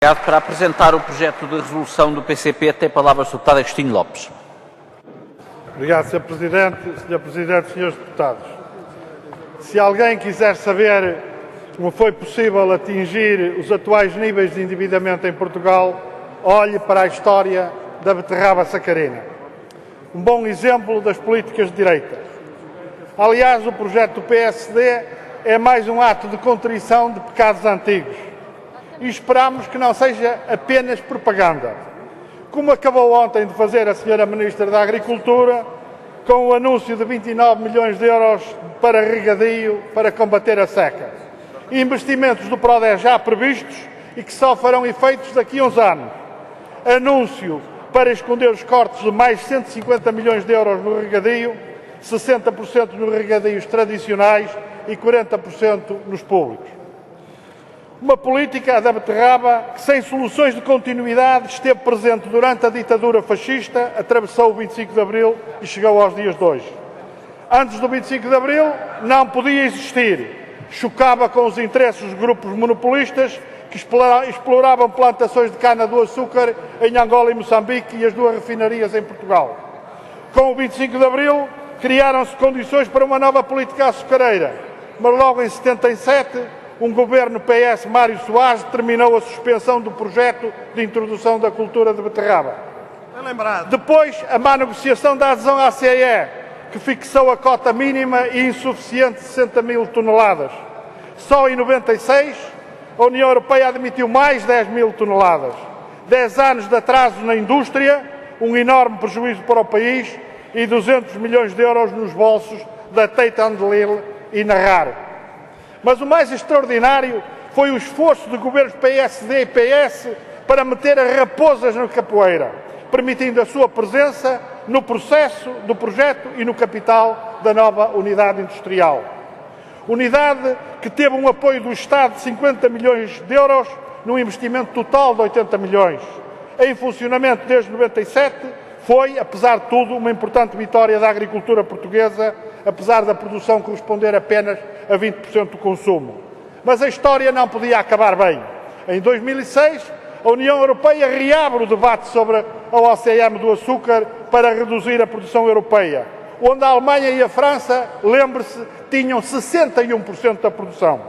Obrigado. Para apresentar o projeto de resolução do PCP, tem a palavra o Sr. Deputado Agostinho Lopes. Obrigado, Sr. Presidente. Sr. Presidente, Srs. Deputados. Se alguém quiser saber como foi possível atingir os atuais níveis de endividamento em Portugal, olhe para a história da beterraba sacarina. Um bom exemplo das políticas de direita. Aliás, o projeto do PSD é mais um ato de contrição de pecados antigos. E esperamos que não seja apenas propaganda, como acabou ontem de fazer a Sra. Ministra da Agricultura, com o anúncio de 29 milhões de euros para regadio para combater a seca. Investimentos do PRODER já previstos e que só farão efeitos daqui a uns anos. Anúncio para esconder os cortes de mais 150 milhões de euros no regadio, 60% nos regadios tradicionais e 40% nos públicos. Uma política da beterraba que, sem soluções de continuidade, esteve presente durante a ditadura fascista, atravessou o 25 de Abril e chegou aos dias de hoje. Antes do 25 de Abril não podia existir. Chocava com os interesses dos grupos monopolistas que exploravam plantações de cana-do-açúcar em Angola e Moçambique e as duas refinarias em Portugal. Com o 25 de Abril criaram-se condições para uma nova política açucareira, mas logo em 77 um governo PS Mário Soares determinou a suspensão do projeto de introdução da cultura de beterraba. Depois, a má negociação da adesão à CEE, que fixou a cota mínima e insuficiente de 60 mil toneladas. Só em 96, a União Europeia admitiu mais 10 mil toneladas. 10 anos de atraso na indústria, um enorme prejuízo para o país e 200 milhões de euros nos bolsos da Tate & Lyle e na RAR. Mas o mais extraordinário foi o esforço de governos PSD e PS para meter as raposas na capoeira, permitindo a sua presença no processo do projeto e no capital da nova unidade industrial. Unidade que teve um apoio do Estado de 50 milhões de euros num investimento total de 80 milhões. Em funcionamento desde 97, foi, apesar de tudo, uma importante vitória da agricultura portuguesa, apesar da produção corresponder apenas a 20% do consumo. Mas a história não podia acabar bem. Em 2006, a União Europeia reabre o debate sobre a OCM do açúcar para reduzir a produção europeia, onde a Alemanha e a França, lembre-se, tinham 61% da produção.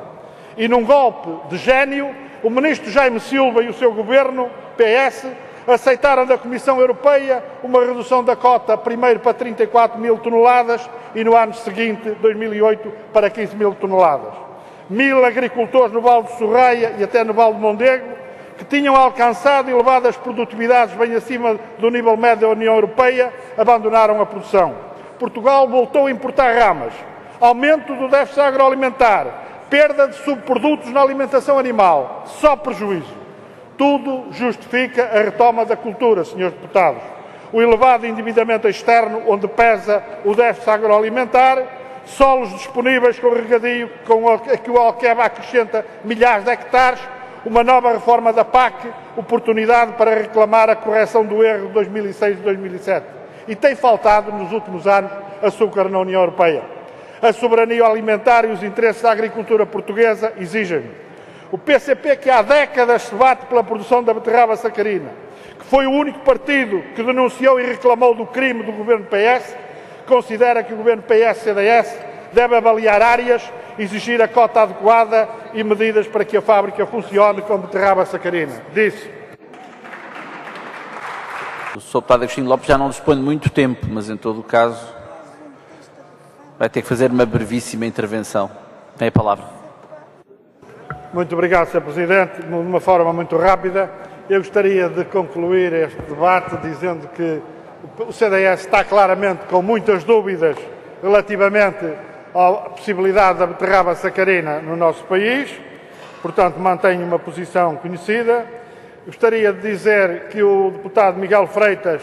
E num golpe de gênio, o ministro Jaime Silva e o seu governo, PS, aceitaram da Comissão Europeia uma redução da cota, primeiro para 34 mil toneladas e no ano seguinte, 2008, para 15 mil toneladas. 1000 agricultores no Vale de Sorraia e até no Vale de Mondego, que tinham alcançado elevadas produtividades bem acima do nível médio da União Europeia, abandonaram a produção. Portugal voltou a importar ramas, aumento do déficit agroalimentar, perda de subprodutos na alimentação animal, só prejuízo. Tudo justifica a retoma da cultura, Srs. Deputados. O elevado endividamento externo, onde pesa o déficit agroalimentar, solos disponíveis com regadio, que o Alqueva acrescenta milhares de hectares, uma nova reforma da PAC, oportunidade para reclamar a correção do erro de 2006 e 2007. E tem faltado, nos últimos anos, açúcar na União Europeia. A soberania alimentar e os interesses da agricultura portuguesa exigem. O PCP, que há décadas se bate pela produção da beterraba sacarina, que foi o único partido que denunciou e reclamou do crime do governo PS, considera que o governo PS-CDS deve avaliar áreas, exigir a cota adequada e medidas para que a fábrica funcione com beterraba sacarina. Disse. O Sr. Deputado Agostinho Lopes já não dispõe de muito tempo, mas em todo o caso vai ter que fazer uma brevíssima intervenção. Tem a palavra. Muito obrigado, Sr. Presidente. De uma forma muito rápida, eu gostaria de concluir este debate dizendo que o CDS está claramente com muitas dúvidas relativamente à possibilidade da beterraba sacarina no nosso país, portanto mantém uma posição conhecida. Gostaria de dizer que o deputado Miguel Freitas,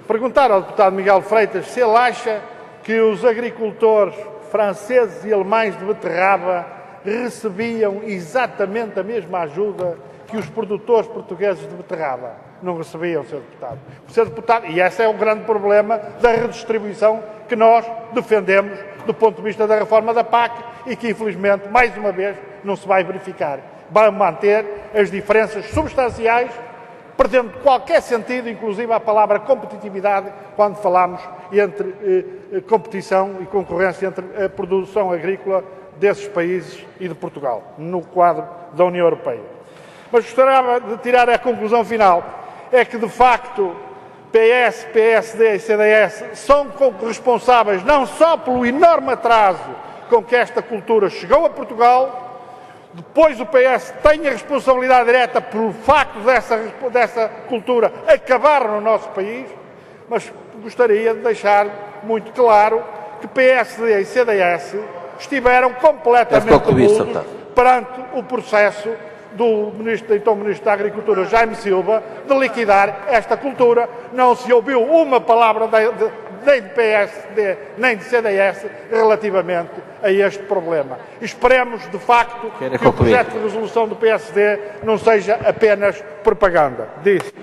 perguntar ao deputado Miguel Freitas se ele acha que os agricultores franceses e alemães de beterraba recebiam exatamente a mesma ajuda que os produtores portugueses de beterraba. Não recebiam, Sr. Deputado. Sr. Deputado, e esse é o grande problema da redistribuição que nós defendemos do ponto de vista da reforma da PAC e que, infelizmente, mais uma vez, não se vai verificar. Vai manter as diferenças substanciais, perdendo qualquer sentido, inclusive a palavra competitividade, quando falamos entre competição e concorrência entre a produção agrícola desses países e de Portugal, no quadro da União Europeia. Mas gostaria de tirar a conclusão final, é que de facto PS, PSD e CDS são responsáveis não só pelo enorme atraso com que esta cultura chegou a Portugal. Depois o PS tem a responsabilidade direta pelo facto dessa cultura acabar no nosso país, mas gostaria de deixar muito claro que PSD e CDS estiveram completamente mudos perante o processo do então Ministro da Agricultura, Jaime Silva, de liquidar esta cultura. Não se ouviu uma palavra nem de PSD, nem de CDS, relativamente a este problema. Esperemos, de facto, que o projeto de resolução do PSD não seja apenas propaganda. Disso.